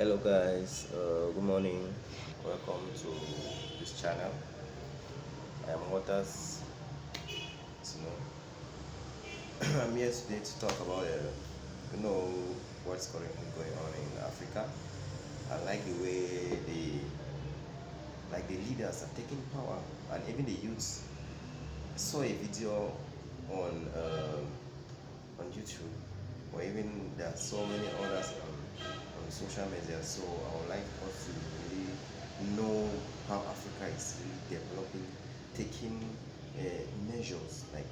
Hello guys, good morning. Welcome to this channel. I am Waters. I'm here today to talk about what's currently going on in Africa. I like the way the leaders are taking power, and even the youths. I saw a video on YouTube, or even there are so many others on social media. So I would like us to really know how Africa is really developing, taking measures, like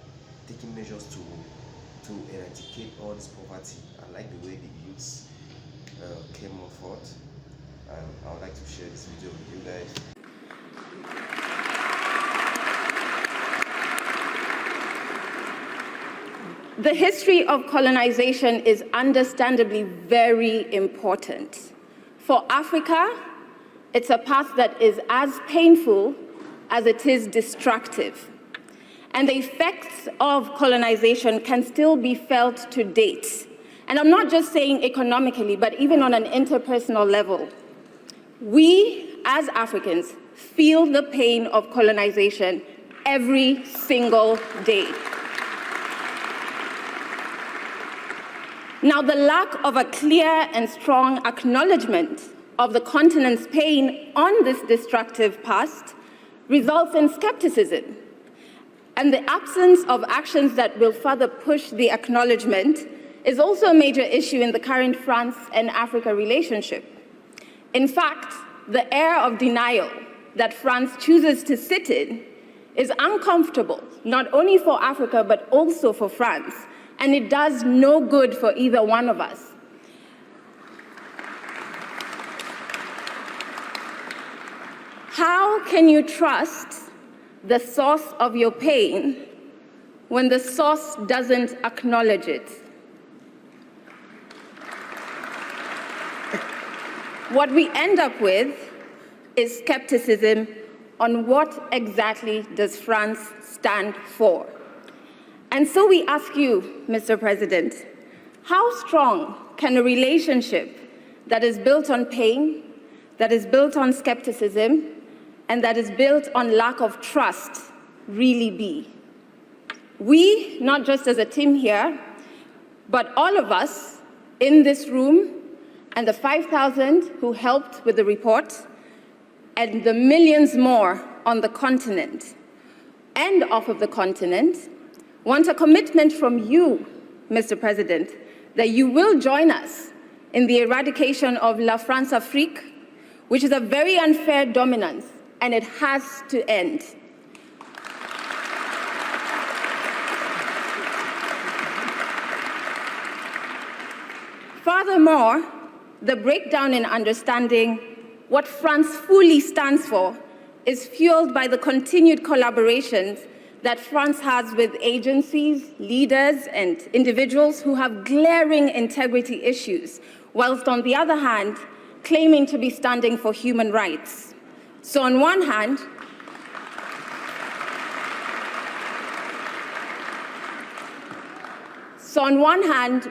taking measures to eradicate all this poverty. I like the way the youths came on forth, and I would like to share this video with you guys. The history of colonization is understandably very important. For Africa, it's a past that is as painful as it is destructive. And the effects of colonization can still be felt to date. And I'm not just saying economically, but even on an interpersonal level. We, as Africans, feel the pain of colonization every single day. Now, the lack of a clear and strong acknowledgement of the continent's pain on this destructive past results in skepticism. And the absence of actions that will further push the acknowledgement is also a major issue in the current France and Africa relationship. In fact, the air of denial that France chooses to sit in is uncomfortable, not only for Africa, but also for France. And it does no good for either one of us. How can you trust the source of your pain when the source doesn't acknowledge it? What we end up with is skepticism on what exactly does France stand for. And so we ask you, Mr. President, how strong can a relationship that is built on pain, that is built on skepticism, and that is built on lack of trust really be? We, not just as a team here, but all of us in this room, and the 5,000 who helped with the report, and the millions more on the continent and off of the continent, want a commitment from you, Mr. President, that you will join us in the eradication of La France-Afrique, which is a very unfair dominance, and it has to end. Furthermore, the breakdown in understanding what France fully stands for is fueled by the continued collaborations that France has with agencies, leaders, and individuals who have glaring integrity issues, whilst on the other hand, claiming to be standing for human rights. So on one hand,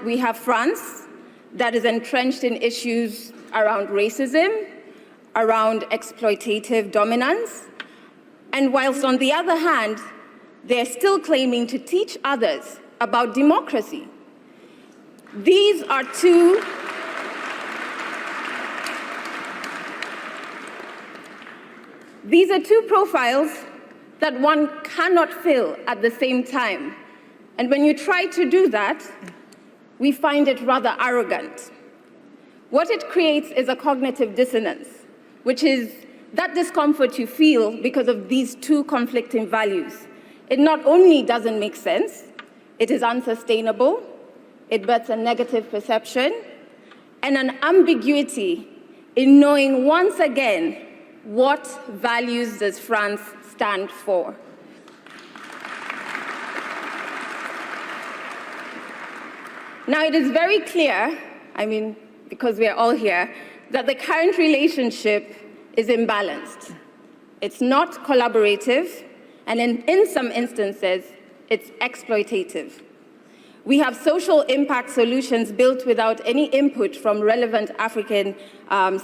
we have France that is entrenched in issues around racism, around exploitative dominance, and whilst on the other hand, they're still claiming to teach others about democracy. These are two profiles that one cannot fill at the same time. And when you try to do that, we find it rather arrogant. What it creates is a cognitive dissonance, which is that discomfort you feel because of these two conflicting values. It not only doesn't make sense, it is unsustainable, it births a negative perception, and an ambiguity in knowing once again what values does France stand for. Now, it is very clear, because we are all here, that the current relationship is imbalanced. It's not collaborative, and in some instances, it's exploitative. We have social impact solutions built without any input from relevant African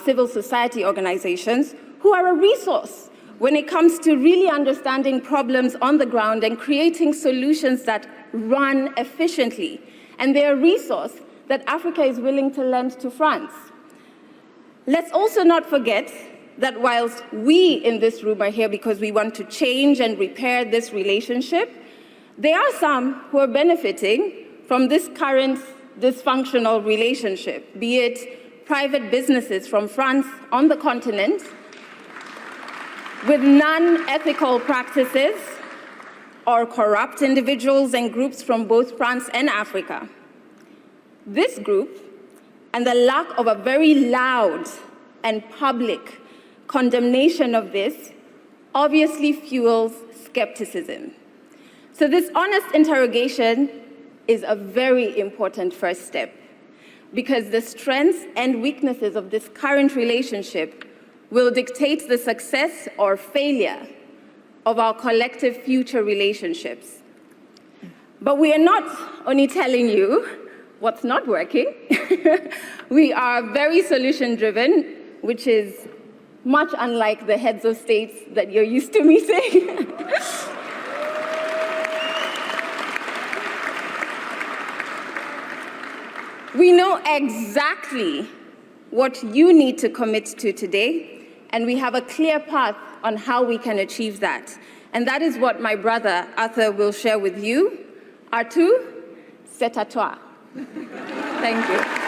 civil society organizations who are a resource when it comes to really understanding problems on the ground and creating solutions that run efficiently. And they're a resource that Africa is willing to lend to France. Let's also not forget that whilst we in this room are here because we want to change and repair this relationship, there are some who are benefiting from this current dysfunctional relationship, be it private businesses from France on the continent with non-ethical practices, or corrupt individuals and groups from both France and Africa. This group, and the lack of a very loud and public condemnation of this, obviously fuels skepticism. So this honest interrogation is a very important first step, because the strengths and weaknesses of this current relationship will dictate the success or failure of our collective future relationships. But we are not only telling you what's not working. We are very solution-driven, which is much unlike the heads of states that you're used to meeting. We know exactly what you need to commit to today, and we have a clear path on how we can achieve that. And that is what my brother Arthur will share with you. Arthur, c'est à toi. Thank you.